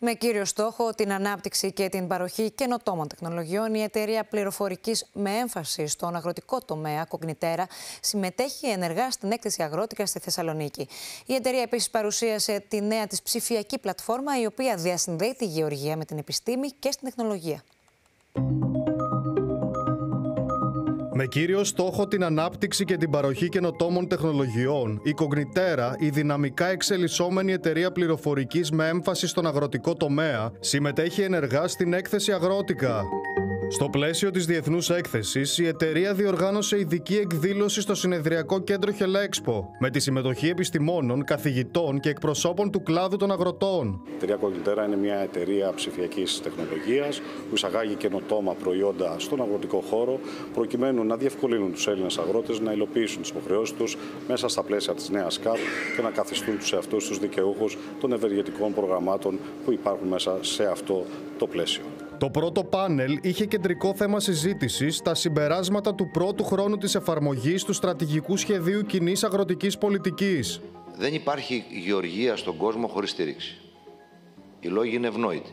Με κύριο στόχο την ανάπτυξη και την παροχή καινοτόμων τεχνολογιών, η εταιρεία πληροφορικής με έμφαση στον αγροτικό τομέα, Κογνιτέρα, συμμετέχει ενεργά στην έκθεση Αγρότικα στη Θεσσαλονίκη. Η εταιρεία επίσης παρουσίασε τη νέα της ψηφιακή πλατφόρμα, η οποία διασυνδέει τη γεωργία με την επιστήμη και στην τεχνολογία. Με κύριο στόχο την ανάπτυξη και την παροχή καινοτόμων τεχνολογιών, η Κογνιτέρα, η δυναμικά εξελισσόμενη εταιρεία πληροφορικής με έμφαση στον αγροτικό τομέα, συμμετέχει ενεργά στην έκθεση Αγρότικα. Στο πλαίσιο της διεθνούς έκθεσης, η εταιρεία διοργάνωσε ειδική εκδήλωση στο συνεδριακό κέντρο Χελέξπο, με τη συμμετοχή επιστημόνων, καθηγητών και εκπροσώπων του κλάδου των αγροτών. Η εταιρεία Κογνιτέρα είναι μια εταιρεία ψηφιακής τεχνολογίας που εισαγάγει καινοτόμα προϊόντα στον αγροτικό χώρο, προκειμένου να διευκολύνουν τους Έλληνες αγρότες να υλοποιήσουν τις υποχρεώσεις τους μέσα στα πλαίσια της νέας ΚΑΠ και να καθιστούν τους εαυτούς τους δικαιούχους των ευεργετικών προγραμμάτων που υπάρχουν μέσα σε αυτό το πλαίσιο. Το πρώτο πάνελ είχε κεντρικό θέμα συζήτησης τα συμπεράσματα του πρώτου χρόνου της εφαρμογής του Στρατηγικού Σχεδίου Κοινής Αγροτικής Πολιτικής. Δεν υπάρχει γεωργία στον κόσμο χωρίς στήριξη. Οι λόγοι είναι ευνόητοι.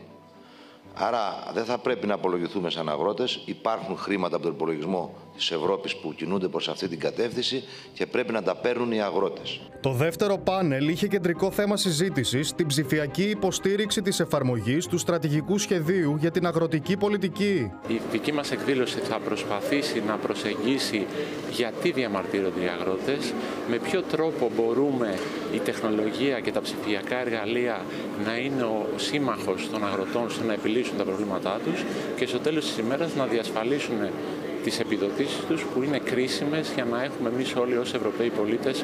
Άρα δεν θα πρέπει να απολογηθούμε σαν αγρότες. Υπάρχουν χρήματα από τον υπολογισμό της Ευρώπης που κινούνται προς αυτή την κατεύθυνση και πρέπει να τα παίρνουν οι αγρότες. Το δεύτερο πάνελ είχε κεντρικό θέμα συζήτησης την ψηφιακή υποστήριξη της εφαρμογής του Στρατηγικού Σχεδίου για την Αγροτική Πολιτική. Η δική μας εκδήλωση θα προσπαθήσει να προσεγγίσει γιατί διαμαρτύρονται οι αγρότες, με ποιο τρόπο μπορούμε η τεχνολογία και τα ψηφιακά εργαλεία να είναι ο σύμμαχος των αγροτών στο να επιλύσουν τα προβλήματά τους και στο τέλος της ημέρας να διασφαλίσουν τις επιδοτήσεις τους που είναι κρίσιμες για να έχουμε εμείς όλοι ως Ευρωπαίοι πολίτες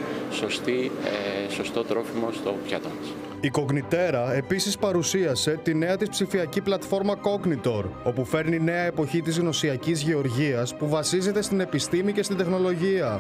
σωστό τρόφιμο στο πιάτο μας. Η Κογνιτέρα επίσης παρουσίασε τη νέα της ψηφιακή πλατφόρμα Cognitor, όπου φέρνει νέα εποχή της γνωσιακής γεωργίας που βασίζεται στην επιστήμη και στην τεχνολογία.